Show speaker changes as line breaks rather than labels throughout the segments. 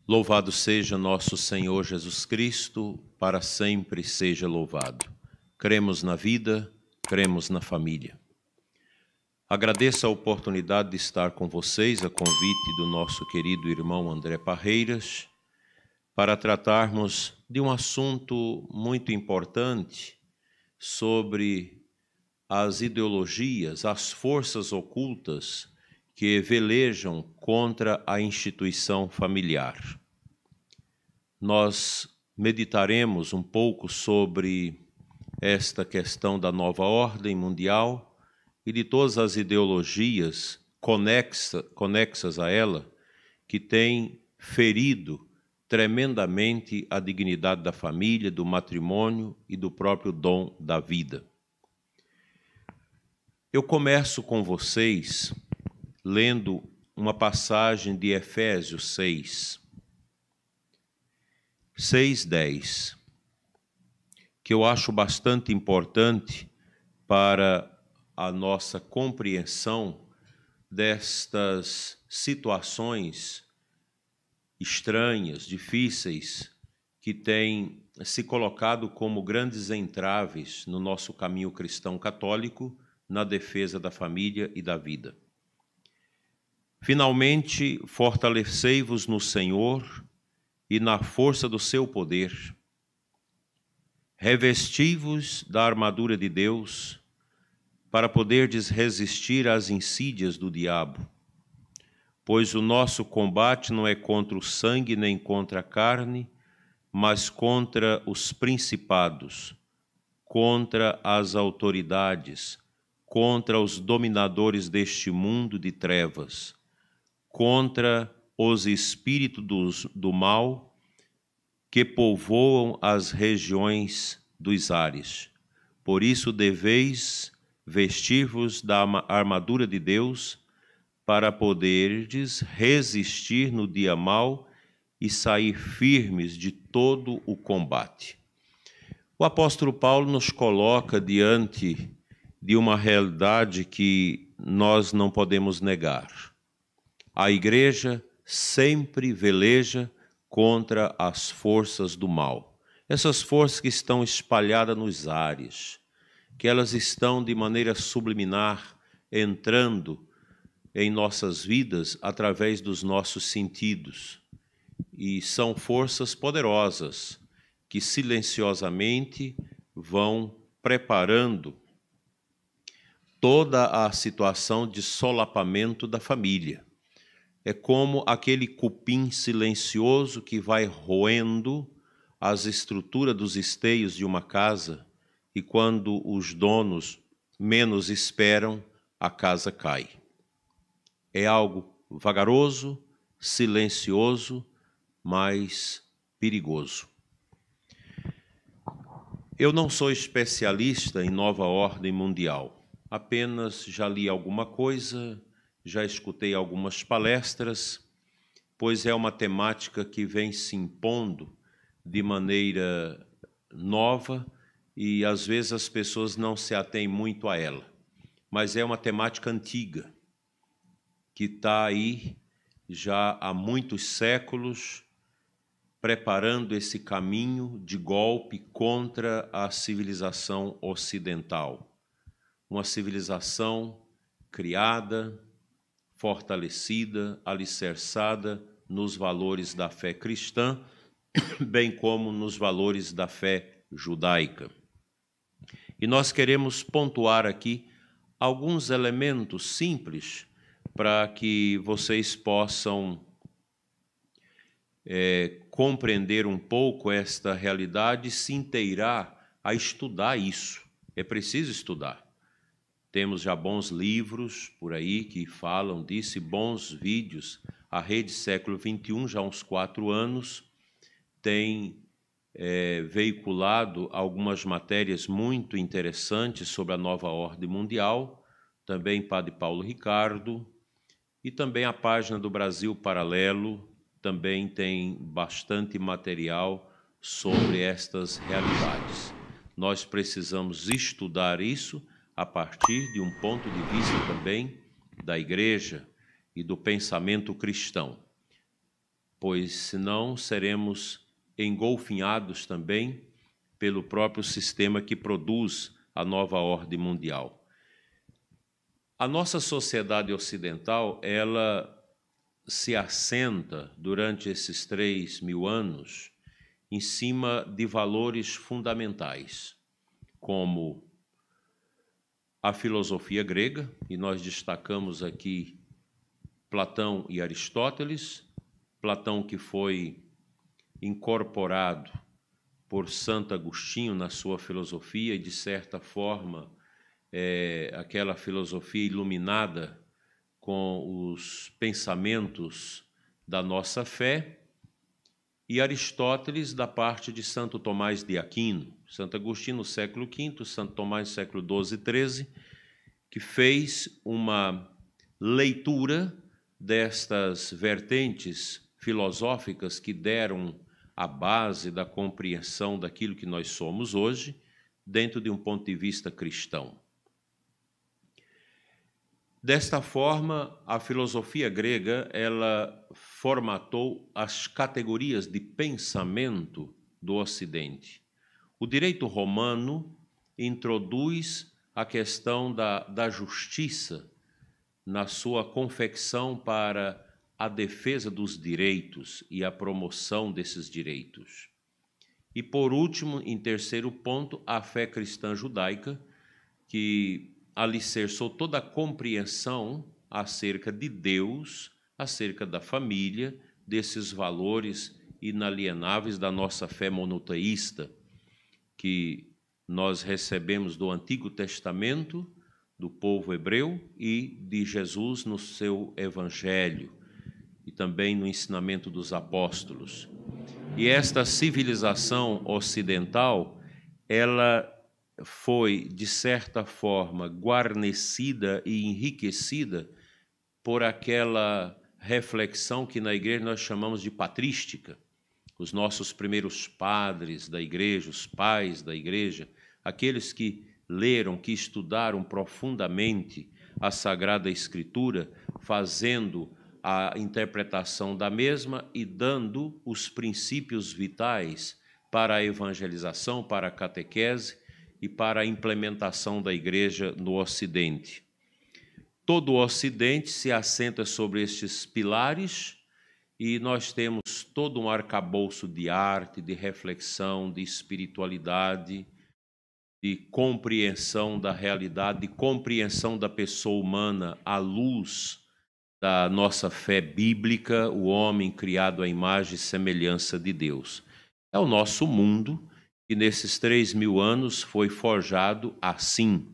Louvado seja nosso Senhor Jesus Cristo, para sempre seja louvado. Cremos na vida, cremos na família. Agradeço a oportunidade de estar com vocês, a convite do nosso querido irmão André Parreiras, para tratarmos de um assunto muito importante sobre as ideologias, as forças ocultas que velejam contra a instituição familiar. Nós meditaremos um pouco sobre esta questão da nova ordem mundial e de todas as ideologias conexas a ela, que têm ferido tremendamente a dignidade da família, do matrimônio e do próprio dom da vida. Eu começo com vocês lendo uma passagem de Efésios 6:10, que eu acho bastante importante para a nossa compreensão destas situações estranhas, difíceis, que têm se colocado como grandes entraves no nosso caminho cristão católico, na defesa da família e da vida. Finalmente, fortalecei-vos no Senhor e na força do seu poder. Revesti-vos da armadura de Deus, para poderdes resistir às insídias do diabo. Pois o nosso combate não é contra o sangue nem contra a carne, mas contra os principados, contra as autoridades, contra os dominadores deste mundo de trevas, contra os espíritos do mal que povoam as regiões dos ares. Por isso deveis vestir-vos da armadura de Deus, para poderdes resistir no dia mau e sair firmes de todo o combate. O apóstolo Paulo nos coloca diante de uma realidade que nós não podemos negar. A igreja sempre veleja contra as forças do mal. Essas forças que estão espalhadas nos ares, que elas estão de maneira subliminar entrando em nossas vidas através dos nossos sentidos. E são forças poderosas que silenciosamente vão preparando toda a situação de solapamento da família. É como aquele cupim silencioso que vai roendo as estruturas dos esteios de uma casa e quando os donos menos esperam, a casa cai. É algo vagaroso, silencioso, mas perigoso. Eu não sou especialista em nova ordem mundial. Apenas já li alguma coisa, já escutei algumas palestras, pois é uma temática que vem se impondo de maneira nova e às vezes as pessoas não se atêm muito a ela. Mas é uma temática antiga, que está aí já há muitos séculos, preparando esse caminho de golpe contra a civilização ocidental. Uma civilização criada, fortalecida, alicerçada nos valores da fé cristã, bem como nos valores da fé judaica. E nós queremos pontuar aqui alguns elementos simples para que vocês possam compreender um pouco esta realidade e se inteirar a estudar isso. É preciso estudar. Temos já bons livros por aí que falam disso, e bons vídeos. A Rede Século XXI, já há uns 4 anos, tem veiculado algumas matérias muito interessantes sobre a nova ordem mundial, também Padre Paulo Ricardo, e também a página do Brasil Paralelo também tem bastante material sobre estas realidades. Nós precisamos estudar isso a partir de um ponto de vista também da igreja e do pensamento cristão. pois senão seremos engolfinhados também pelo próprio sistema que produz a nova ordem mundial. A nossa sociedade ocidental, ela se assenta durante esses 3.000 anos em cima de valores fundamentais, como a filosofia grega, e nós destacamos aqui Platão e Aristóteles. Platão, que foi incorporado por Santo Agostinho na sua filosofia, e de certa forma aquela filosofia iluminada com os pensamentos da nossa fé, e Aristóteles da parte de Santo Tomás de Aquino, Santo Agostinho no século V, Santo Tomás no século XII e XIII, que fez uma leitura destas vertentes filosóficas que deram a base da compreensão daquilo que nós somos hoje, dentro de um ponto de vista cristão. Desta forma, a filosofia grega, ela formatou as categorias de pensamento do Ocidente. O direito romano introduz a questão da justiça na sua confecção para a defesa dos direitos e a promoção desses direitos. E, por último, em terceiro ponto, a fé cristã judaica, que alicerçou toda a compreensão acerca de Deus, acerca da família, desses valores inalienáveis da nossa fé monoteísta, que nós recebemos do Antigo Testamento, do povo hebreu, e de Jesus no seu Evangelho, e também no ensinamento dos apóstolos. E esta civilização ocidental, ela foi, de certa forma, guarnecida e enriquecida por aquela reflexão que na igreja nós chamamos de patrística. Os nossos primeiros padres da igreja, os pais da igreja, aqueles que leram, que estudaram profundamente a Sagrada Escritura, fazendo a interpretação da mesma e dando os princípios vitais para a evangelização, para a catequese e para a implementação da igreja no Ocidente. Todo o Ocidente se assenta sobre estes pilares e nós temos todo um arcabouço de arte, de reflexão, de espiritualidade, de compreensão da realidade, de compreensão da pessoa humana à luz da nossa fé bíblica, o homem criado à imagem e semelhança de Deus. É o nosso mundo que nesses 3.000 anos foi forjado assim.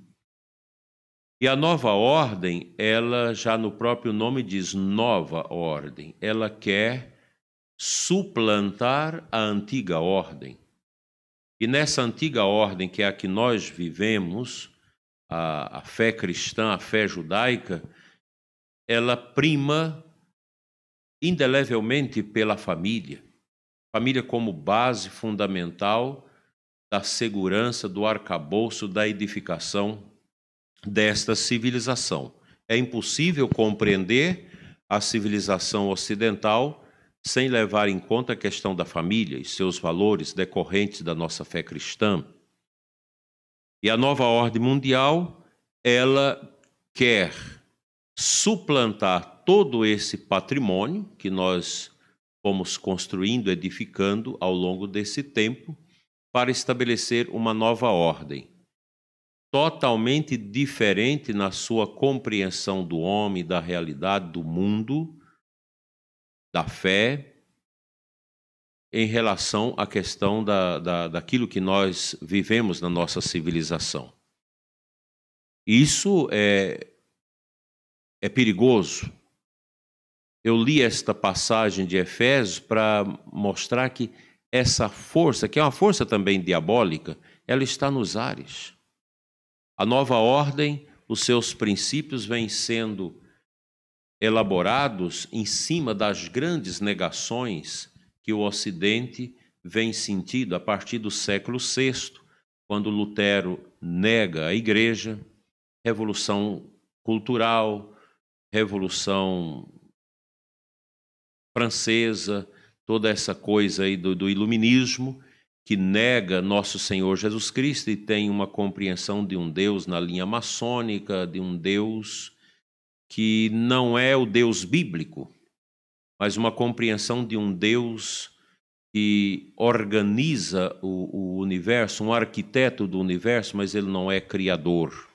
E a nova ordem, ela já no próprio nome diz nova ordem, ela quer suplantar a antiga ordem. E nessa antiga ordem, que é a que nós vivemos, a fé cristã, a fé judaica, ela prima indelevelmente pela família. Família como base fundamental da segurança, do arcabouço, da edificação desta civilização. É impossível compreender a civilização ocidental sem levar em conta a questão da família e seus valores decorrentes da nossa fé cristã. E a nova ordem mundial, ela quer suplantar todo esse patrimônio que nós fomos construindo, edificando ao longo desse tempo, para estabelecer uma nova ordem, totalmente diferente na sua compreensão do homem, da realidade, do mundo, da fé, em relação à questão daquilo que nós vivemos na nossa civilização. Isso é perigoso. Eu li esta passagem de Efésios para mostrar que essa força, que é uma força também diabólica, ela está nos ares. A nova ordem, os seus princípios vêm sendo elaborados em cima das grandes negações que o Ocidente vem sentindo a partir do século VI, quando Lutero nega a Igreja, Revolução Cultural, Revolução Francesa, toda essa coisa aí do iluminismo, que nega nosso Senhor Jesus Cristo e tem uma compreensão de um Deus na linha maçônica, de um Deus que não é o Deus bíblico, mas uma compreensão de um Deus que organiza o universo, um arquiteto do universo, mas ele não é criador.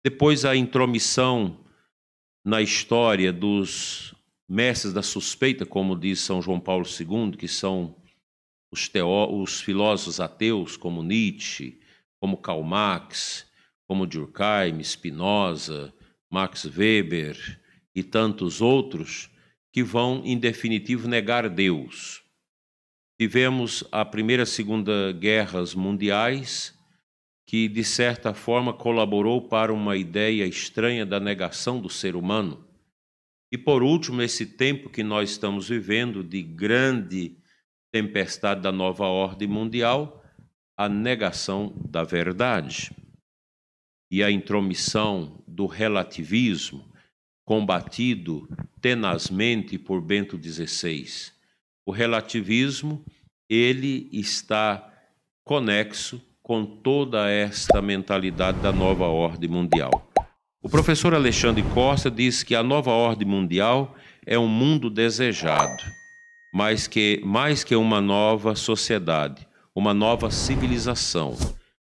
Depois a intromissão na história dos mestres da suspeita, como diz São João Paulo II, que são os filósofos ateus, como Nietzsche, como Karl Marx, como Durkheim, Spinoza, Max Weber e tantos outros, que vão, em definitivo, negar Deus. Tivemos a Primeira e Segunda Guerras Mundiais, que, de certa forma, colaborou para uma ideia estranha da negação do ser humano. E, por último, esse tempo que nós estamos vivendo de grande tempestade da nova ordem mundial, a negação da verdade e a intromissão do relativismo, combatido tenazmente por Bento XVI. O relativismo, ele está conexo com toda esta mentalidade da nova ordem mundial. O professor Alexandre Costa diz que a nova ordem mundial é um mundo desejado, mais que uma nova sociedade, uma nova civilização,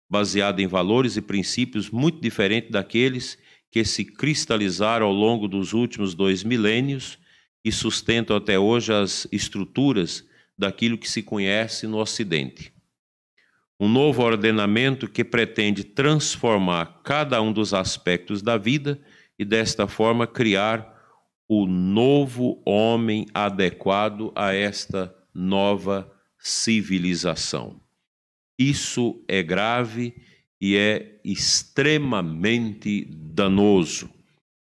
baseada em valores e princípios muito diferentes daqueles que se cristalizaram ao longo dos últimos 2 milênios e sustentam até hoje as estruturas daquilo que se conhece no Ocidente. Um novo ordenamento que pretende transformar cada um dos aspectos da vida e, desta forma, criar o novo homem adequado a esta nova civilização. Isso é grave e é extremamente danoso.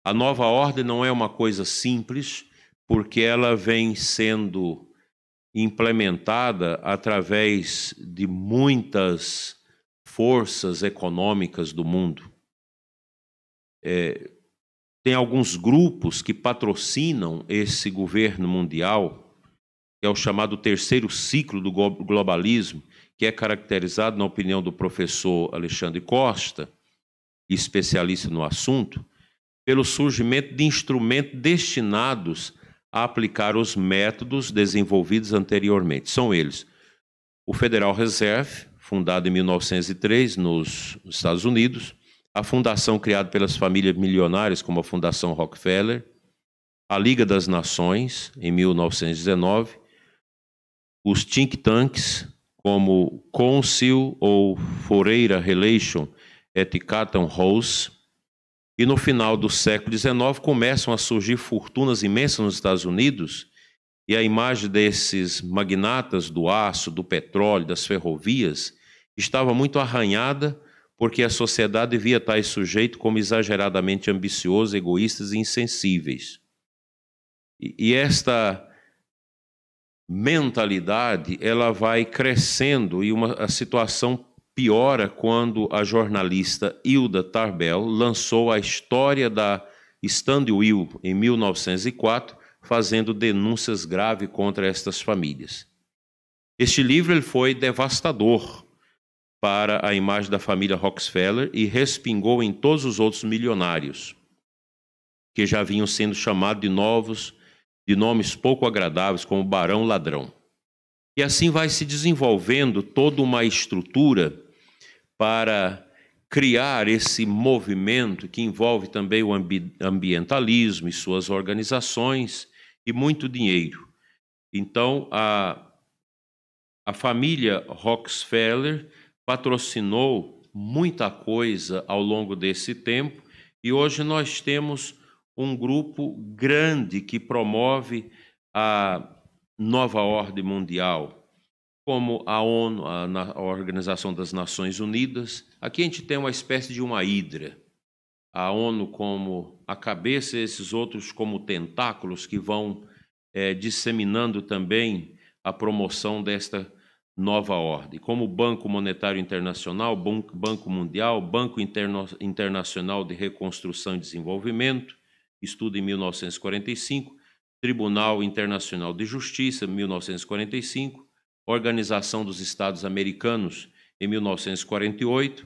A nova ordem não é uma coisa simples, porque ela vem sendo implementada através de muitas forças econômicas do mundo. Tem alguns grupos que patrocinam esse governo mundial, que é o chamado terceiro ciclo do globalismo, que é caracterizado, na opinião do professor Alexandre Costa, especialista no assunto, pelo surgimento de instrumentos destinados a aplicar os métodos desenvolvidos anteriormente. São eles: o Federal Reserve, fundado em 1903 nos Estados Unidos, a fundação criada pelas famílias milionárias, como a Fundação Rockefeller, a Liga das Nações, em 1919, os think tanks, como Council ou Foreign Relations et Chatham House, e no final do século XIX começam a surgir fortunas imensas nos Estados Unidos, e a imagem desses magnatas do aço, do petróleo, das ferrovias, estava muito arranhada, porque a sociedade via tais sujeitos como exageradamente ambiciosos, egoístas e insensíveis. E esta mentalidade, ela vai crescendo e a situação piora quando a jornalista Hilda Tarbell lançou a História da Stand Will em 1904, fazendo denúncias graves contra estas famílias. Este livro ele foi devastador para a imagem da família Rockefeller e respingou em todos os outros milionários, que já vinham sendo chamados de nomes pouco agradáveis, como Barão Ladrão. E assim vai se desenvolvendo toda uma estrutura para criar esse movimento que envolve também o ambientalismo e suas organizações e muito dinheiro. Então, a família Rockefeller patrocinou muita coisa ao longo desse tempo e hoje nós temos um grupo grande que promove a nova ordem mundial, como a ONU, a Organização das Nações Unidas. Aqui a gente tem uma espécie de uma hidra. A ONU como a cabeça, esses outros como tentáculos que vão disseminando também a promoção desta nova ordem, como o Banco Monetário Internacional, Banco Mundial, Banco Internacional de Reconstrução e Desenvolvimento, estudo em 1945, Tribunal Internacional de Justiça, 1945, Organização dos Estados Americanos, em 1948,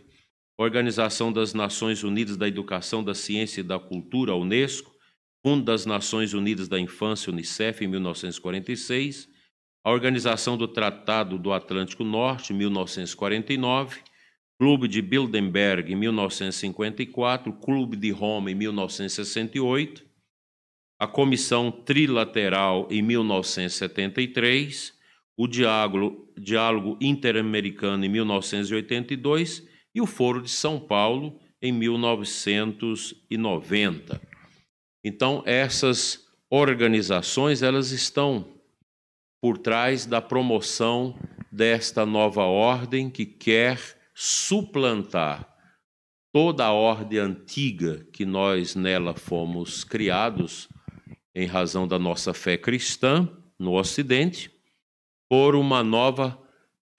Organização das Nações Unidas da Educação, da Ciência e da Cultura, Unesco, Fundo das Nações Unidas da Infância, Unicef, em 1946, a Organização do Tratado do Atlântico Norte, 1949, Clube de Bilderberg, em 1954, Clube de Roma, em 1968, a Comissão Trilateral, em 1973, o Diálogo Interamericano, em 1982, e o Foro de São Paulo, em 1990. Então, essas organizações, elas estão por trás da promoção desta nova ordem que quer suplantar toda a ordem antiga que nós nela fomos criados em razão da nossa fé cristã no Ocidente, por uma nova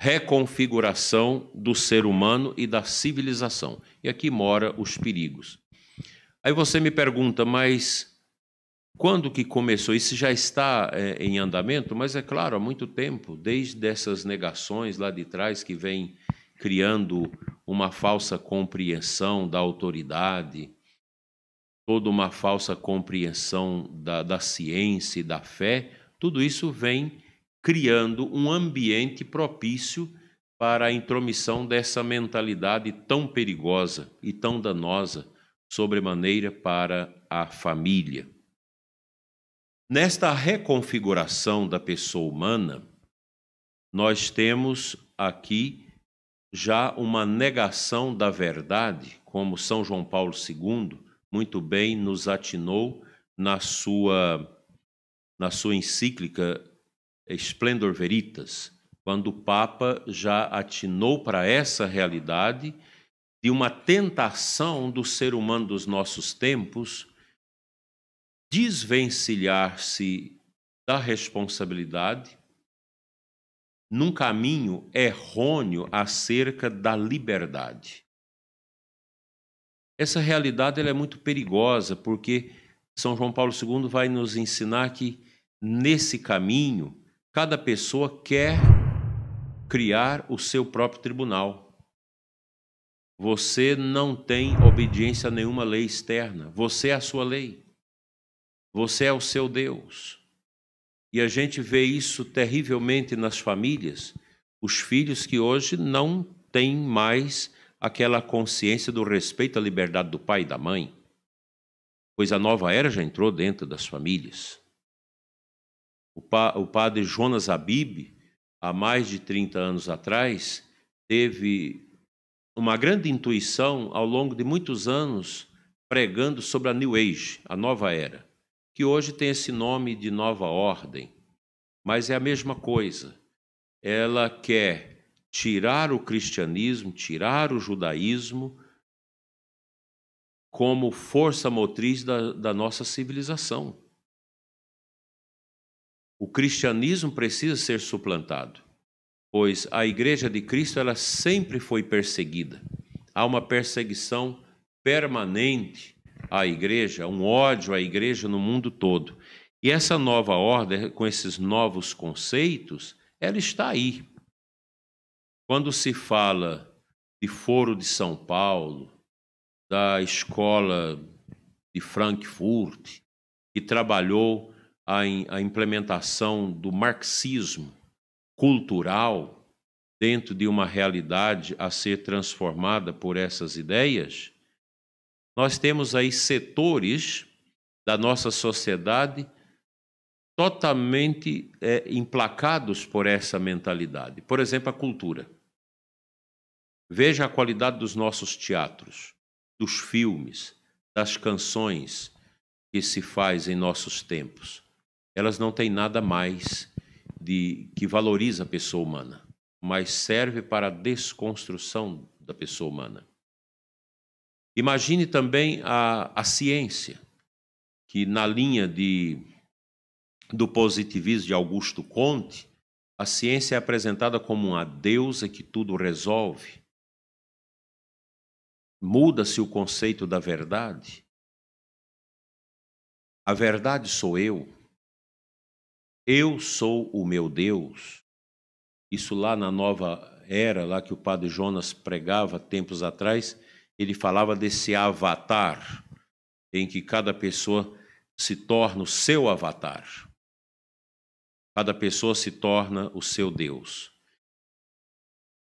reconfiguração do ser humano e da civilização. E aqui mora os perigos. Aí você me pergunta, mas quando que começou? Isso já está em andamento? Mas é claro, há muito tempo, desde essas negações lá de trás que vem criando uma falsa compreensão da autoridade, toda uma falsa compreensão da ciência e da fé, tudo isso vem criando um ambiente propício para a intromissão dessa mentalidade tão perigosa e tão danosa, sobremaneira para a família. Nesta reconfiguração da pessoa humana, nós temos aqui já uma negação da verdade, como São João Paulo II muito bem nos atinou na sua encíclica Splendor Veritas, quando o Papa já atinou para essa realidade de uma tentação do ser humano dos nossos tempos desvencilhar-se da responsabilidade num caminho errôneo acerca da liberdade. Essa realidade ela é muito perigosa, porque São João Paulo II vai nos ensinar que, nesse caminho, cada pessoa quer criar o seu próprio tribunal. Você não tem obediência a nenhuma lei externa. Você é a sua lei. Você é o seu Deus. E a gente vê isso terrivelmente nas famílias. Os filhos que hoje não têm mais aquela consciência do respeito à liberdade do pai e da mãe, pois a nova era já entrou dentro das famílias. O padre Jonas Habib, há mais de 30 anos atrás, teve uma grande intuição ao longo de muitos anos pregando sobre a New Age, a nova era, que hoje tem esse nome de nova ordem, mas é a mesma coisa. Ela quer tirar o cristianismo, tirar o judaísmo como força motriz da nossa civilização. O cristianismo precisa ser suplantado, pois a Igreja de Cristo ela sempre foi perseguida. Há uma perseguição permanente à Igreja, um ódio à Igreja no mundo todo. E essa nova ordem, com esses novos conceitos, ela está aí. Quando se fala de Foro de São Paulo, da escola de Frankfurt, que trabalhou a implementação do marxismo cultural dentro de uma realidade a ser transformada por essas ideias, nós temos aí setores da nossa sociedade totalmente emplacados por essa mentalidade. Por exemplo, a cultura. Veja a qualidade dos nossos teatros, dos filmes, das canções que se faz em nossos tempos. Elas não têm nada mais que valoriza a pessoa humana, mas serve para a desconstrução da pessoa humana. Imagine também a ciência, que na linha do positivismo de Augusto Comte, a ciência é apresentada como uma deusa que tudo resolve. Muda-se o conceito da verdade. A verdade sou eu. Eu sou o meu Deus. Isso lá na Nova Era, lá que o padre Jonas pregava tempos atrás, ele falava desse avatar, em que cada pessoa se torna o seu avatar. Cada pessoa se torna o seu Deus.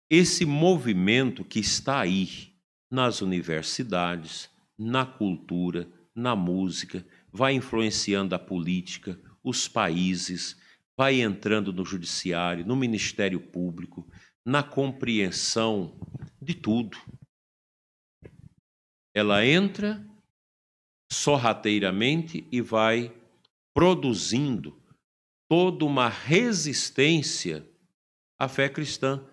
Esse movimento que está aí nas universidades, na cultura, na música, vai influenciando a política, os países, vai entrando no judiciário, no Ministério Público, na compreensão de tudo. Ela entra sorrateiramente e vai produzindo toda uma resistência à fé cristã.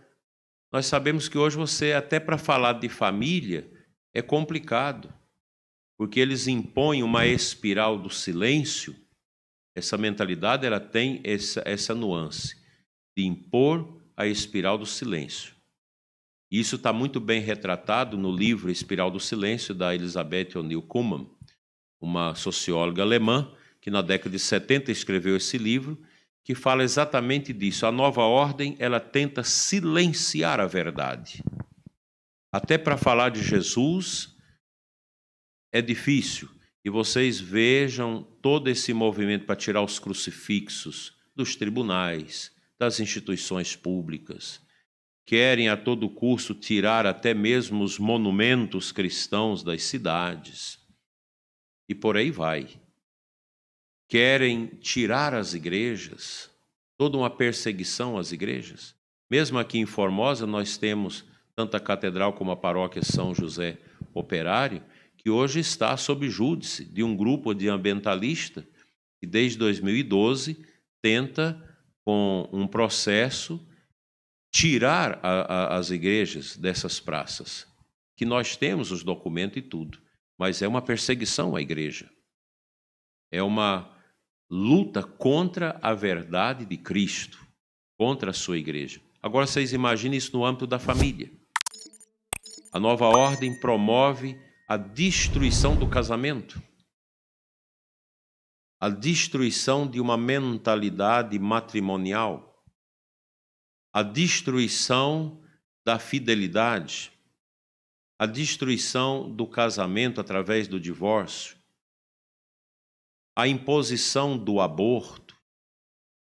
Nós sabemos que hoje você, até para falar de família, é complicado, porque eles impõem uma espiral do silêncio. Essa mentalidade ela tem essa nuance de impor a espiral do silêncio. Isso está muito bem retratado no livro Espiral do Silêncio, da Elisabeth O'Neill Kuhlmann, uma socióloga alemã, que na década de 70 escreveu esse livro, que fala exatamente disso. A nova ordem, ela tenta silenciar a verdade. Até para falar de Jesus é difícil. E vocês vejam todo esse movimento para tirar os crucifixos dos tribunais, das instituições públicas. Querem a todo custo tirar até mesmo os monumentos cristãos das cidades. E por aí vai. Querem tirar as igrejas, toda uma perseguição às igrejas. Mesmo aqui em Formosa, nós temos tanto a catedral como a paróquia São José Operário, que hoje está sob júdice de um grupo de ambientalista que desde 2012 tenta, com um processo, tirar as igrejas dessas praças, que nós temos os documentos e tudo, mas é uma perseguição à igreja. É uma luta contra a verdade de Cristo, contra a sua igreja. Agora vocês imaginem isso no âmbito da família. A nova ordem promove a destruição do casamento, a destruição de uma mentalidade matrimonial, a destruição da fidelidade, a destruição do casamento através do divórcio, a imposição do aborto.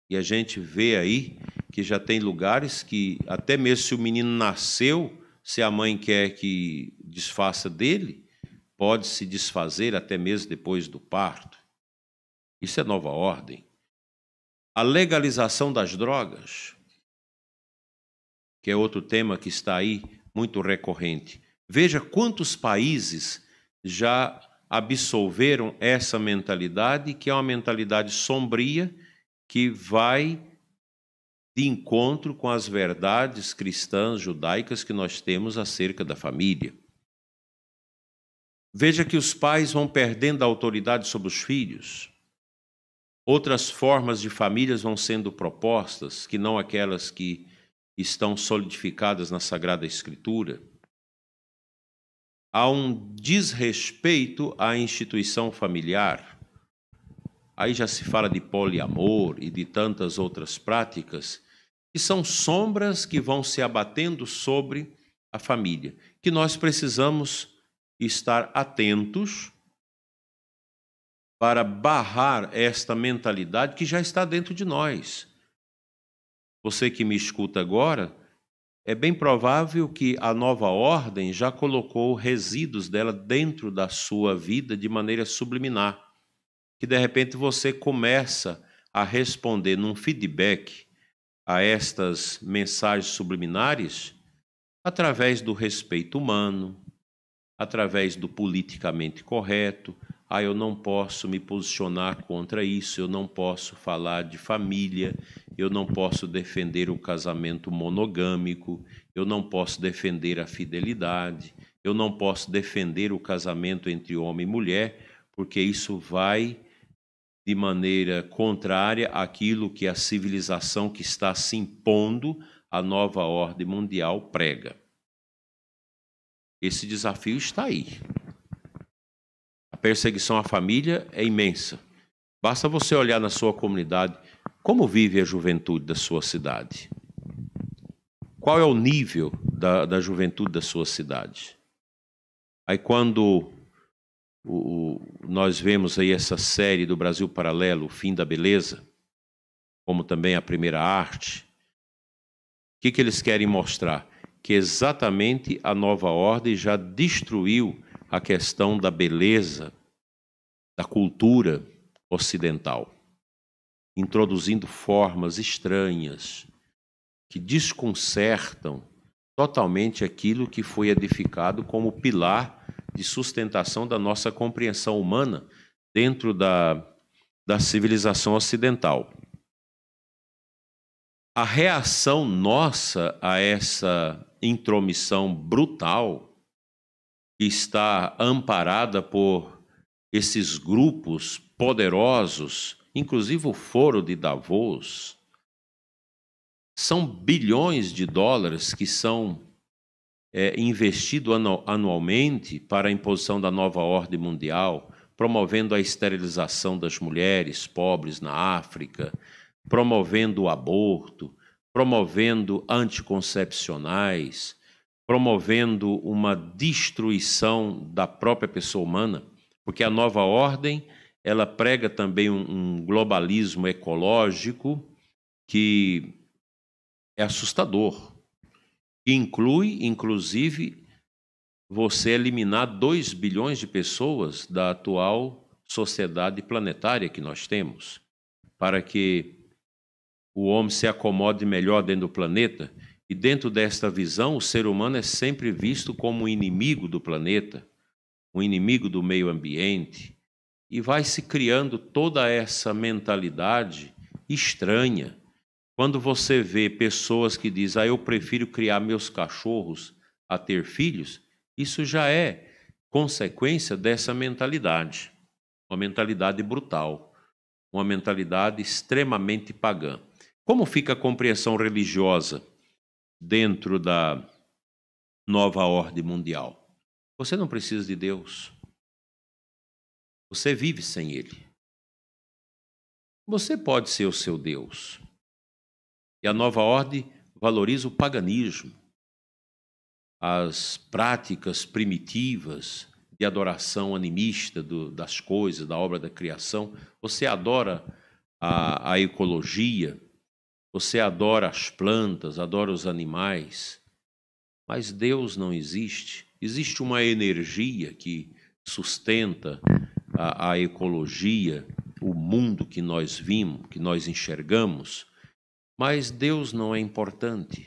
E a gente vê aí que já tem lugares que, até mesmo se o menino nasceu, se a mãe quer que desfaça dele, pode se desfazer até mesmo depois do parto. Isso é nova ordem. A legalização das drogas, que é outro tema que está aí muito recorrente. Veja quantos países já absolveram essa mentalidade, que é uma mentalidade sombria, que vai de encontro com as verdades cristãs, judaicas que nós temos acerca da família. Veja que os pais vão perdendo a autoridade sobre os filhos. Outras formas de famílias vão sendo propostas, que não aquelas que estão solidificadas na Sagrada Escritura. Há um desrespeito à instituição familiar. Aí já se fala de poliamor e de tantas outras práticas, que são sombras que vão se abatendo sobre a família, que nós precisamos estar atentos para barrar esta mentalidade que já está dentro de nós. Você que me escuta agora, é bem provável que a nova ordem já colocou resíduos dela dentro da sua vida de maneira subliminar, que de repente você começa a responder num feedback a estas mensagens subliminares através do respeito humano, através do politicamente correto. Eu não posso me posicionar contra isso, eu não posso falar de família, eu não posso defender o casamento monogâmico, eu não posso defender a fidelidade, eu não posso defender o casamento entre homem e mulher, porque isso vai de maneira contrária àquilo que a civilização que está se impondo à nova ordem mundial prega. Esse desafio está aí. A perseguição à família é imensa. Basta você olhar na sua comunidade Como vive a juventude da sua cidade? Qual é o nível da juventude da sua cidade? Aí quando nós vemos aí essa série do Brasil Paralelo, O Fim da Beleza, como também a Primeira Arte, o que eles querem mostrar? Que exatamente a nova ordem já destruiu a questão da beleza, da cultura ocidental, introduzindo formas estranhas que desconcertam totalmente aquilo que foi edificado como pilar de sustentação da nossa compreensão humana dentro da civilização ocidental. A reação nossa a essa intromissão brutal, que está amparada por esses grupos poderosos, inclusive o Foro de Davos, são bilhões de dólares que são investidos anualmente para a imposição da nova ordem mundial, promovendo a esterilização das mulheres pobres na África, promovendo o aborto, promovendo anticoncepcionais, promovendo uma destruição da própria pessoa humana, porque a nova ordem, ela prega também um globalismo ecológico que é assustador. Inclui, inclusive, você eliminar 2 bilhões de pessoas da atual sociedade planetária que nós temos, para que o homem se acomode melhor dentro do planeta. E dentro desta visão, o ser humano é sempre visto como um inimigo do planeta, um inimigo do meio ambiente, e vai se criando toda essa mentalidade estranha. Quando você vê pessoas que dizem, eu prefiro criar meus cachorros a ter filhos, isso já é consequência dessa mentalidade, uma mentalidade brutal, uma mentalidade extremamente pagã. Como fica a compreensão religiosa dentro da nova ordem mundial? Você não precisa de Deus. Você vive sem Ele. Você pode ser o seu Deus. E a nova ordem valoriza o paganismo, as práticas primitivas de adoração animista das coisas, da obra da criação. Você adora a ecologia, você adora as plantas, adora os animais, mas Deus não existe. Existe uma energia que sustenta a ecologia, o mundo que nós vimos, que nós enxergamos, mas Deus não é importante.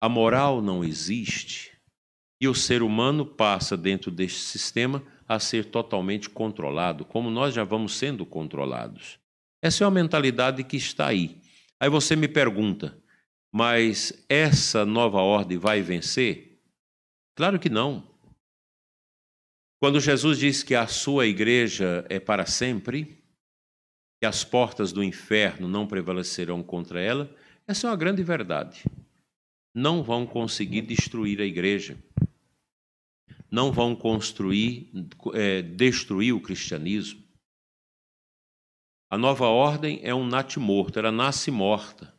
A moral não existe e o ser humano passa dentro deste sistema a ser totalmente controlado, como nós já vamos sendo controlados. Essa é uma mentalidade que está aí. Aí você me pergunta, mas essa nova ordem vai vencer? Claro que não. Quando Jesus diz que a sua igreja é para sempre, que as portas do inferno não prevalecerão contra ela, essa é uma grande verdade. Não vão conseguir destruir a igreja. Não vão destruir o cristianismo. A nova ordem é um natimorto, ela nasce morta,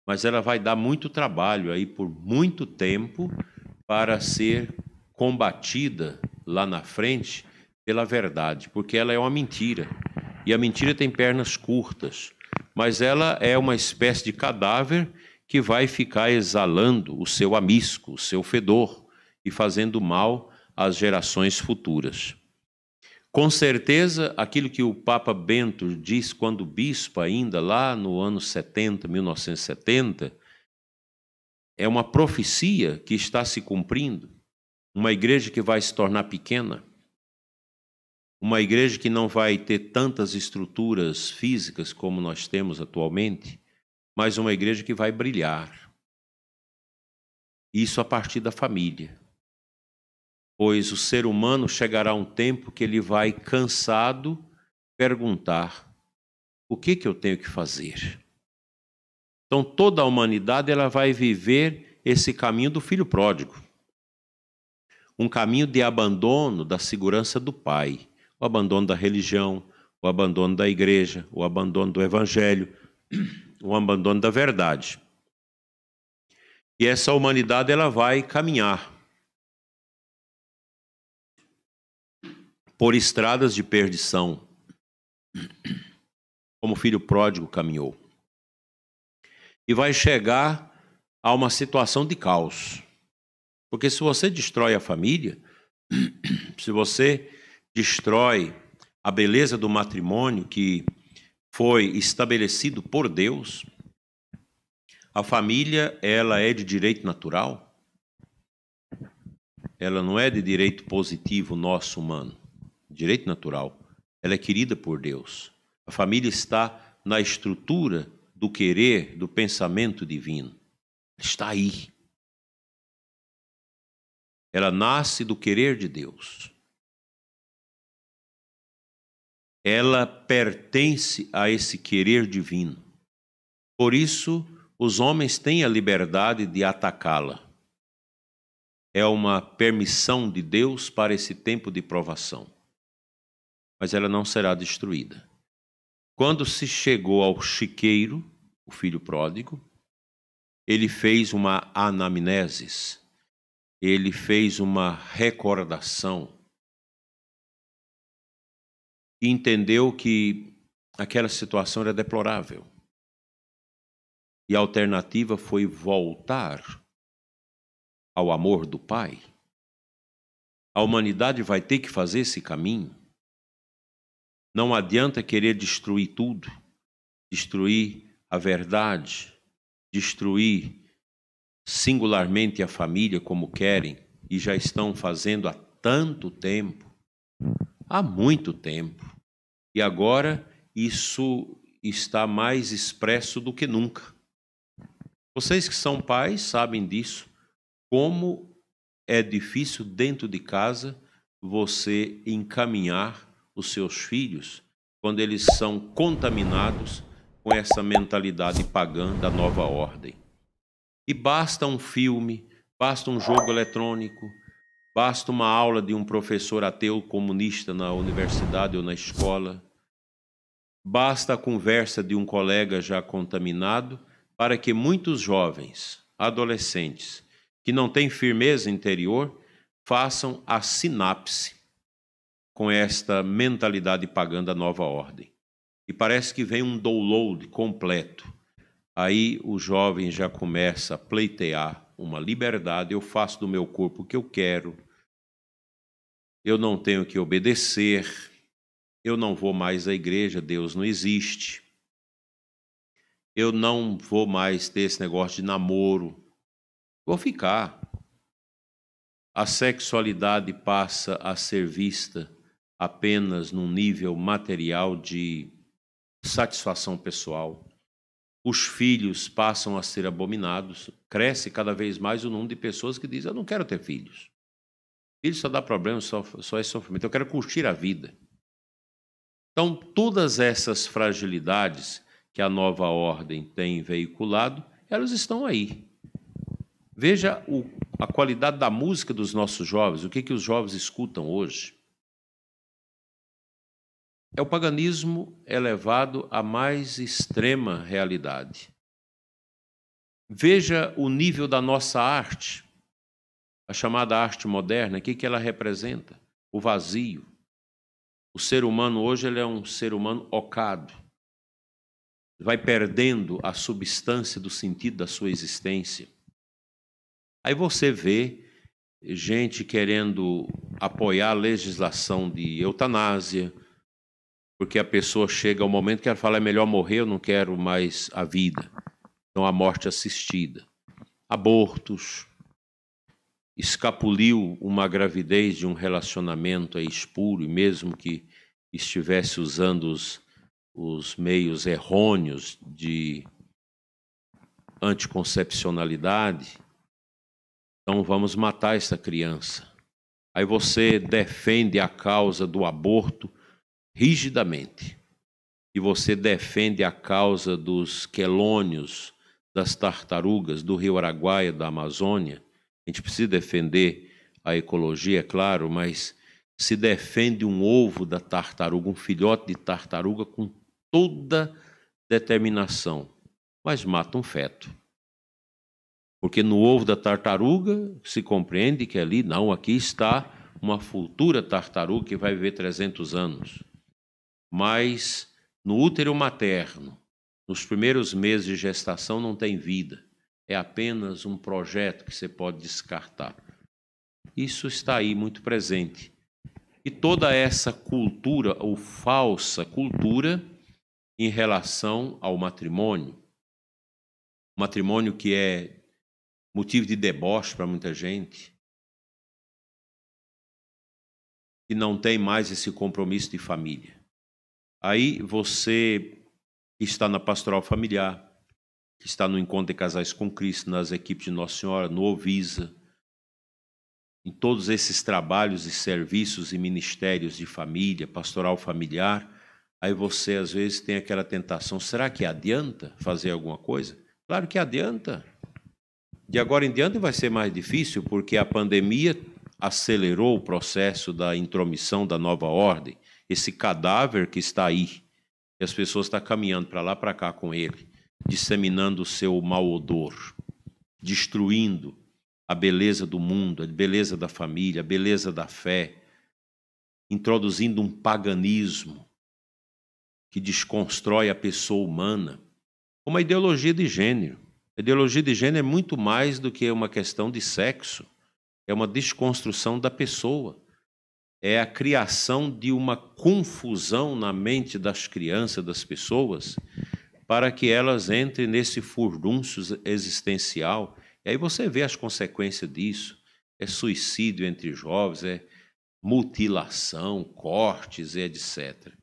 mas ela vai dar muito trabalho aí por muito tempo para ser combatida lá na frente pela verdade, porque ela é uma mentira. E a mentira tem pernas curtas, mas ela é uma espécie de cadáver que vai ficar exalando o seu amisco, o seu fedor, e fazendo mal às gerações futuras. Com certeza, aquilo que o Papa Bento diz quando bispo ainda, lá no ano 70, 1970, é uma profecia que está se cumprindo. Uma igreja que vai se tornar pequena, uma igreja que não vai ter tantas estruturas físicas como nós temos atualmente, mas uma igreja que vai brilhar. Isso a partir da família. Pois o ser humano chegará a um tempo que ele vai, cansado, perguntar: o que eu tenho que fazer? Então toda a humanidade ela vai viver esse caminho do filho pródigo. Um caminho de abandono da segurança do pai, o abandono da religião, o abandono da igreja, o abandono do evangelho, o abandono da verdade. E essa humanidade ela vai caminhar por estradas de perdição, como o filho pródigo caminhou. E vai chegar a uma situação de caos. Porque se você destrói a família, se você destrói a beleza do matrimônio que foi estabelecido por Deus, a família, ela é de direito natural? Ela não é de direito positivo nosso humano, direito natural. Ela é querida por Deus. A família está na estrutura do querer, do pensamento divino. Está aí. Ela nasce do querer de Deus. Ela pertence a esse querer divino. Por isso, os homens têm a liberdade de atacá-la. É uma permissão de Deus para esse tempo de provação. Mas ela não será destruída. Quando se chegou ao chiqueiro, o filho pródigo, ele fez uma anamnesis, ele fez uma recordação e entendeu que aquela situação era deplorável. E a alternativa foi voltar ao amor do Pai. A humanidade vai ter que fazer esse caminho. Não adianta querer destruir tudo, destruir a verdade, destruir singularmente a família como querem e já estão fazendo há tanto tempo, há muito tempo. E agora isso está mais expresso do que nunca. Vocês que são pais sabem disso, como é difícil dentro de casa você encaminhar os seus filhos quando eles são contaminados com essa mentalidade pagã da nova ordem. E basta um filme, basta um jogo eletrônico, basta uma aula de um professor ateu comunista na universidade ou na escola, basta a conversa de um colega já contaminado para que muitos jovens, adolescentes, que não têm firmeza interior, façam a sinapse com esta mentalidade pagã da nova ordem. E parece que vem um download completo. Aí o jovem já começa a pleitear uma liberdade. Eu faço do meu corpo o que eu quero. Eu não tenho que obedecer. Eu não vou mais à igreja, Deus não existe. Eu não vou mais ter esse negócio de namoro. Vou ficar. A sexualidade passa a ser vista apenas num nível material de satisfação pessoal. Os filhos passam a ser abominados. Cresce cada vez mais o número de pessoas que dizem: eu não quero ter filhos. Filho só dá problema, só é sofrimento. Eu quero curtir a vida. Então, todas essas fragilidades que a nova ordem tem veiculado, elas estão aí. Veja a qualidade da música dos nossos jovens, o que os jovens escutam hoje. É o paganismo elevado à mais extrema realidade. Veja o nível da nossa arte, a chamada arte moderna, o que ela representa? O vazio. O ser humano hoje ele é um ser humano ocado. Vai perdendo a substância do sentido da sua existência. Aí você vê gente querendo apoiar a legislação de eutanásia, porque a pessoa chega ao momento que ela fala: é melhor morrer, eu não quero mais a vida. Então, a morte assistida. Abortos. Escapuliu uma gravidez de um relacionamento espúrio, mesmo que estivesse usando os meios errôneos de anticoncepcionalidade. Então, vamos matar essa criança. Aí você defende a causa do aborto rigidamente. E você defende a causa dos quelônios, das tartarugas, do rio Araguaia, da Amazônia. A gente precisa defender a ecologia, é claro, mas se defende um ovo da tartaruga, um filhote de tartaruga com toda determinação, mas mata um feto. Porque no ovo da tartaruga se compreende que ali, não, aqui está uma futura tartaruga que vai viver 300 anos. Mas no útero materno, nos primeiros meses de gestação, não tem vida. É apenas um projeto que você pode descartar. Isso está aí muito presente. E toda essa cultura, ou falsa cultura, em relação ao matrimônio que é motivo de deboche para muita gente, que não tem mais esse compromisso de família. Aí você que está na pastoral familiar, que está no Encontro de Casais com Cristo, nas equipes de Nossa Senhora, no Ovisa, em todos esses trabalhos e serviços e ministérios de família, pastoral familiar, aí você às vezes tem aquela tentação, será que adianta fazer alguma coisa? Claro que adianta. De agora em diante vai ser mais difícil, porque a pandemia acelerou o processo da intromissão da nova ordem, esse cadáver que está aí, e as pessoas estão caminhando para lá, para cá com ele, disseminando o seu mau odor, destruindo a beleza do mundo, a beleza da família, a beleza da fé, introduzindo um paganismo que desconstrói a pessoa humana, uma ideologia de gênero. A ideologia de gênero é muito mais do que uma questão de sexo, é uma desconstrução da pessoa, é a criação de uma confusão na mente das crianças, das pessoas, para que elas entrem nesse furdúncio existencial. E aí você vê as consequências disso, é suicídio entre jovens, é mutilação, cortes, etc.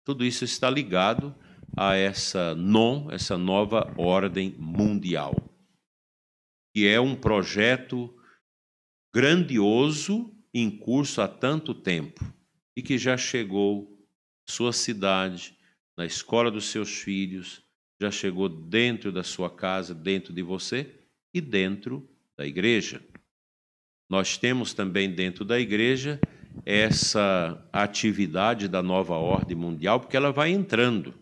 Tudo isso está ligado a essa nova ordem mundial, que é um projeto grandioso em curso há tanto tempo e que já chegou à sua cidade, na escola dos seus filhos, já chegou dentro da sua casa, dentro de você e dentro da igreja. Nós temos também dentro da igreja essa atividade da nova ordem mundial, porque ela vai entrando.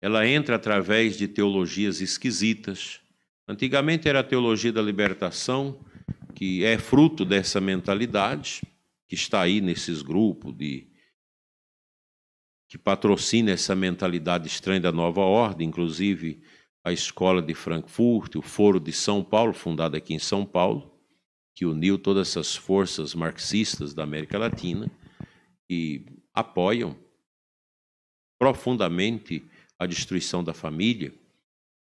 Ela entra através de teologias esquisitas. Antigamente era a teologia da libertação, que é fruto dessa mentalidade, que está aí nesses grupos que patrocina essa mentalidade estranha da nova ordem, inclusive a Escola de Frankfurt, o Foro de São Paulo, fundado aqui em São Paulo, que uniu todas essas forças marxistas da América Latina, que apoiam profundamente a destruição da família,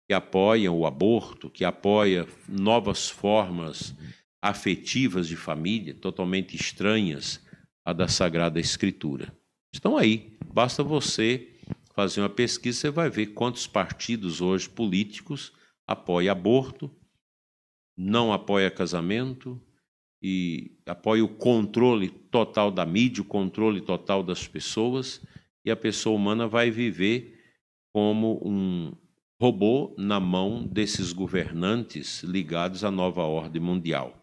que apoiam o aborto, que apoiam novas formas afetivas de família, totalmente estranhas à da Sagrada Escritura. Estão aí, basta você fazer uma pesquisa, você vai ver quantos partidos hoje políticos apoiam aborto, não apoiam casamento e apoiam o controle total da mídia, o controle total das pessoas, e a pessoa humana vai viver como um robô na mão desses governantes ligados à nova ordem mundial.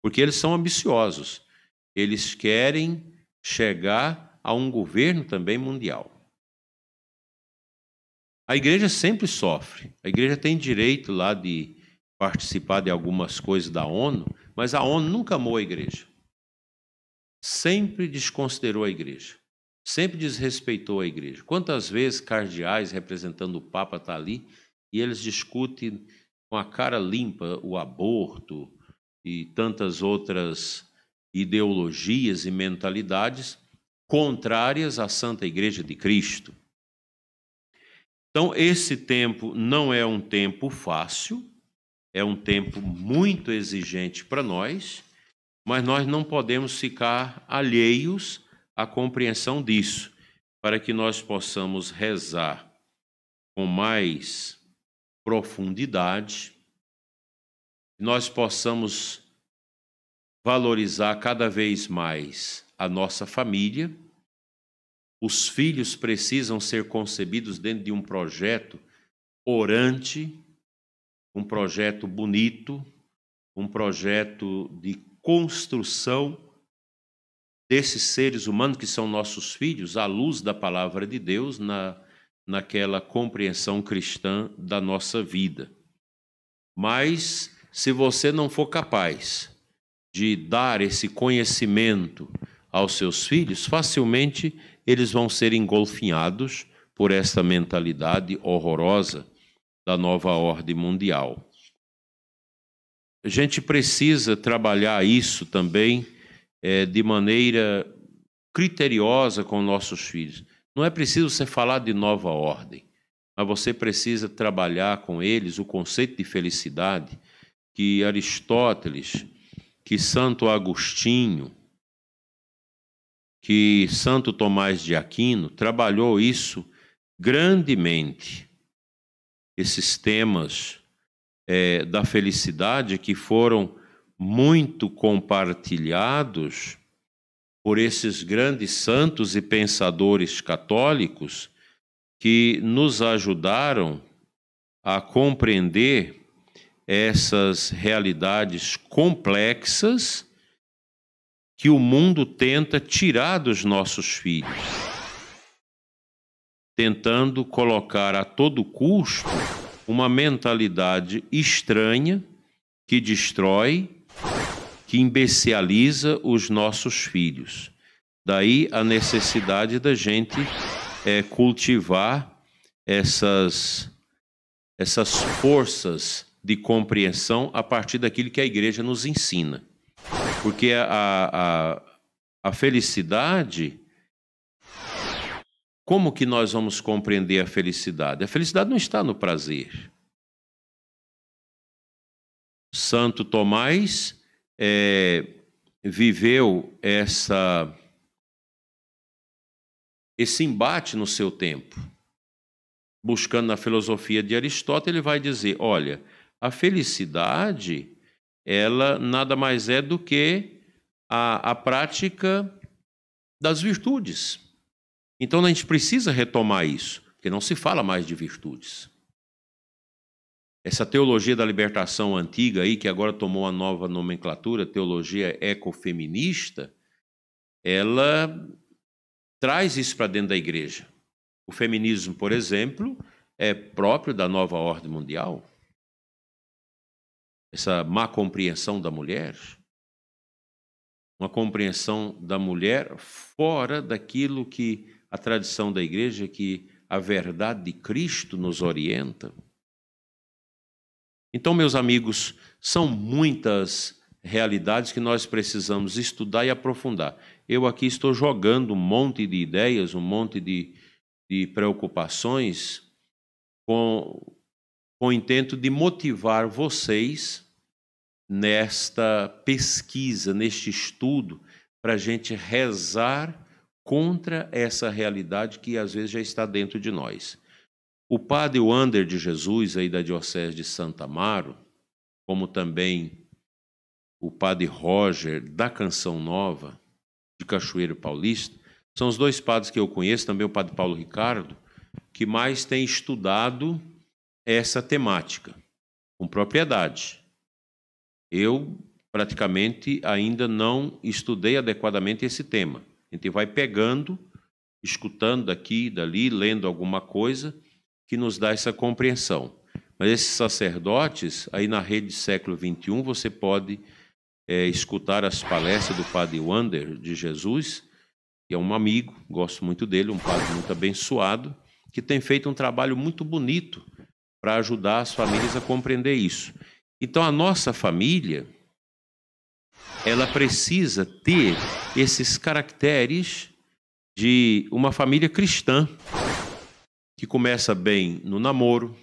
Porque eles são ambiciosos, eles querem chegar a um governo também mundial. A igreja sempre sofre, a igreja tem direito lá de participar de algumas coisas da ONU, mas a ONU nunca amou a igreja. Sempre desconsiderou a igreja, sempre desrespeitou a igreja. Quantas vezes cardeais representando o Papa estão ali e eles discutem com a cara limpa o aborto e tantas outras ideologias e mentalidades contrárias à Santa Igreja de Cristo. Então, esse tempo não é um tempo fácil, é um tempo muito exigente para nós, mas nós não podemos ficar alheios à compreensão disso, para que nós possamos rezar com mais profundidade, nós possamos valorizar cada vez mais a nossa família. Os filhos precisam ser concebidos dentro de um projeto orante, um projeto bonito, um projeto de construção desses seres humanos que são nossos filhos, à luz da palavra de Deus, naquela compreensão cristã da nossa vida. Mas, se você não for capaz de dar esse conhecimento aos seus filhos, facilmente eles vão ser engolfinhados por essa mentalidade horrorosa da nova ordem mundial. A gente precisa trabalhar isso também de maneira criteriosa com nossos filhos. Não é preciso você falar de nova ordem, mas você precisa trabalhar com eles o conceito de felicidade que Aristóteles, que Santo Agostinho, que Santo Tomás de Aquino trabalhou isso grandemente. Esses temas da felicidade que foram muito compartilhados por esses grandes santos e pensadores católicos que nos ajudaram a compreender essas realidades complexas que o mundo tenta tirar dos nossos filhos, tentando colocar a todo custo uma mentalidade estranha que destrói, que imbeciliza os nossos filhos. Daí a necessidade da gente cultivar essas forças de compreensão a partir daquilo que a igreja nos ensina. Porque a felicidade, como que nós vamos compreender a felicidade? A felicidade não está no prazer. Santo Tomás viveu esse embate no seu tempo. Buscando na filosofia de Aristóteles, ele vai dizer, olha, a felicidade, ela nada mais é do que a prática das virtudes. Então a gente precisa retomar isso, porque não se fala mais de virtudes. Essa teologia da libertação antiga aí, que agora tomou uma nova nomenclatura, teologia ecofeminista, ela traz isso para dentro da igreja. O feminismo, por exemplo, é próprio da nova ordem mundial. Essa má compreensão da mulher, uma compreensão da mulher fora daquilo que a tradição da igreja, que a verdade de Cristo nos orienta. Então, meus amigos, são muitas realidades que nós precisamos estudar e aprofundar. Eu aqui estou jogando um monte de ideias, um monte de preocupações com o intento de motivar vocês nesta pesquisa, neste estudo, para a gente rezar contra essa realidade que às vezes já está dentro de nós. O padre Wander de Jesus, aí da Diocese de Santa Amaro, como também o padre Roger, da Canção Nova, de Cachoeiro Paulista, são os dois padres que eu conheço, também o padre Paulo Ricardo, que mais têm estudado essa temática, com propriedade. Eu, praticamente, ainda não estudei adequadamente esse tema. A gente vai pegando, escutando daqui, dali, lendo alguma coisa que nos dá essa compreensão. Mas esses sacerdotes, aí na rede Século XXI, você pode escutar as palestras do padre Wander de Jesus, que é um amigo, gosto muito dele, um padre muito abençoado, que tem feito um trabalho muito bonito para ajudar as famílias a compreender isso. Então, a nossa família, ela precisa ter esses caracteres de uma família cristã, que começa bem no namoro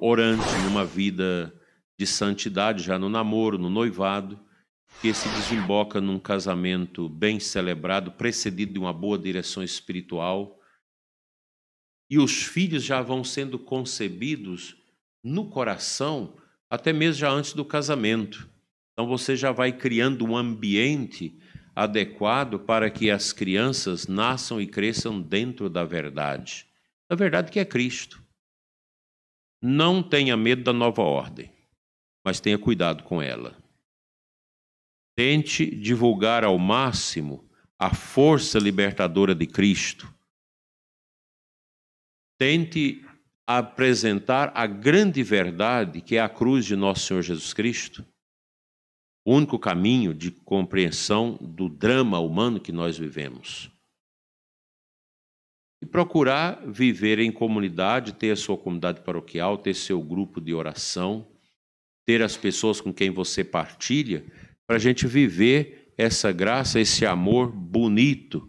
orante, numa vida de santidade já no namoro, no noivado, que se desemboca num casamento bem celebrado, precedido de uma boa direção espiritual. E os filhos já vão sendo concebidos no coração, até mesmo já antes do casamento. Então você já vai criando um ambiente adequado para que as crianças nasçam e cresçam dentro da verdade que é Cristo. Não tenha medo da nova ordem, mas tenha cuidado com ela. Tente divulgar ao máximo a força libertadora de Cristo. Tente apresentar a grande verdade que é a cruz de nosso Senhor Jesus Cristo, o único caminho de compreensão do drama humano que nós vivemos. E procurar viver em comunidade, ter a sua comunidade paroquial, ter seu grupo de oração, ter as pessoas com quem você partilha, para a gente viver essa graça, esse amor bonito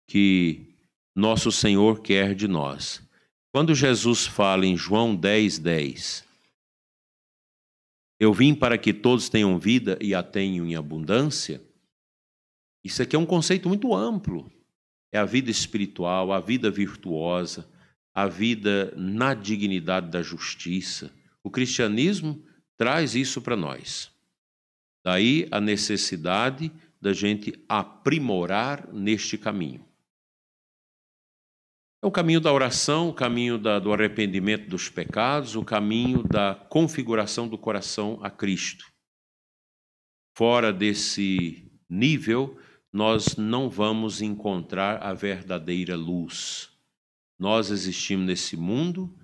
que nosso Senhor quer de nós. Quando Jesus fala em João 10:10, eu vim para que todos tenham vida e a tenham em abundância, isso aqui é um conceito muito amplo. É a vida espiritual, a vida virtuosa, a vida na dignidade da justiça. O cristianismo traz isso para nós. Daí a necessidade da gente aprimorar neste caminho. É o caminho da oração, o caminho do arrependimento dos pecados, o caminho da configuração do coração a Cristo. Fora desse nível, nós não vamos encontrar a verdadeira luz. Nós existimos nesse mundo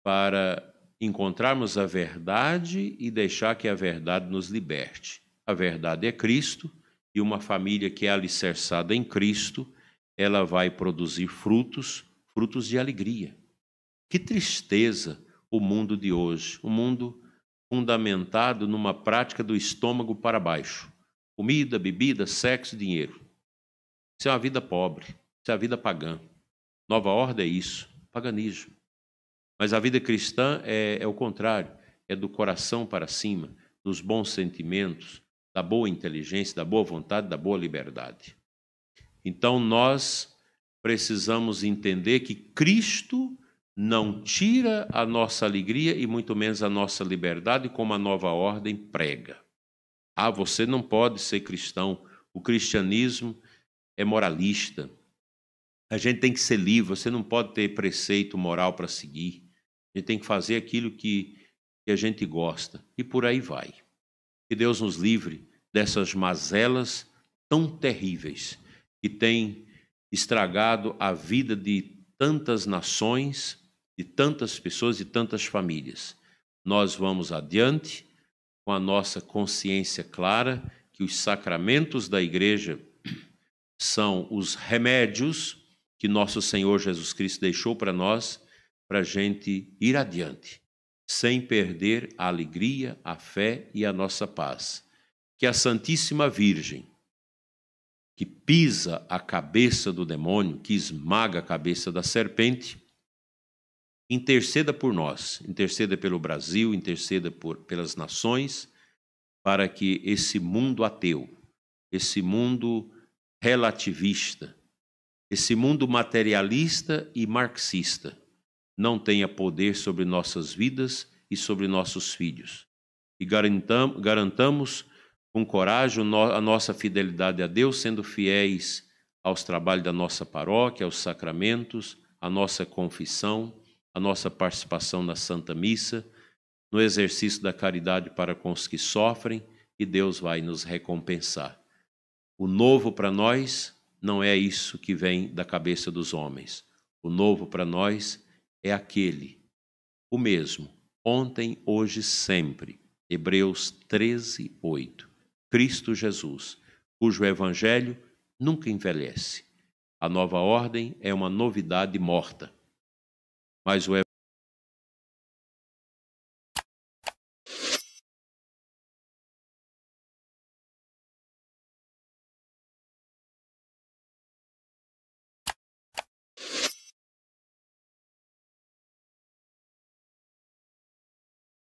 para encontrarmos a verdade e deixar que a verdade nos liberte. A verdade é Cristo, e uma família que é alicerçada em Cristo, ela vai produzir frutos de alegria. Que tristeza o mundo de hoje, um mundo fundamentado numa prática do estômago para baixo. Comida, bebida, sexo, dinheiro. Isso é uma vida pobre, isso é a vida pagã. Nova ordem é isso, paganismo. Mas a vida cristã é o contrário, é do coração para cima, dos bons sentimentos, da boa inteligência, da boa vontade, da boa liberdade. Então nós precisamos entender que Cristo não tira a nossa alegria e muito menos a nossa liberdade, como a nova ordem prega. Ah, você não pode ser cristão. O cristianismo é moralista. A gente tem que ser livre. Você não pode ter preceito moral para seguir. A gente tem que fazer aquilo que a gente gosta. E por aí vai. Que Deus nos livre dessas mazelas tão terríveis que têm estragado a vida de tantas nações, de tantas pessoas e tantas famílias. Nós vamos adiante com a nossa consciência clara que os sacramentos da igreja são os remédios que nosso Senhor Jesus Cristo deixou para nós, para a gente ir adiante, sem perder a alegria, a fé e a nossa paz. Que a Santíssima Virgem, que pisa a cabeça do demônio, que esmaga a cabeça da serpente, interceda por nós, interceda pelo Brasil, interceda pelas nações, para que esse mundo ateu, esse mundo relativista, esse mundo materialista e marxista não tenha poder sobre nossas vidas e sobre nossos filhos. E garantamos com coragem a nossa fidelidade a Deus, sendo fiéis aos trabalhos da nossa paróquia, aos sacramentos, à nossa confissão, a nossa participação na Santa Missa, no exercício da caridade para com os que sofrem, e Deus vai nos recompensar. O novo para nós não é isso que vem da cabeça dos homens. O novo para nós é aquele, o mesmo, ontem, hoje, sempre. Hebreus 13:8. Cristo Jesus, cujo evangelho nunca envelhece. A nova ordem é uma novidade morta. Mas o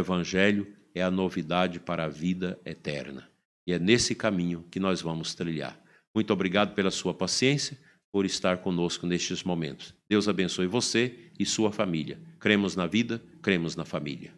evangelho é a novidade para a vida eterna. E é nesse caminho que nós vamos trilhar. Muito obrigado pela sua paciência, por estar conosco nestes momentos. Deus abençoe você e sua família. Cremos na vida, cremos na família.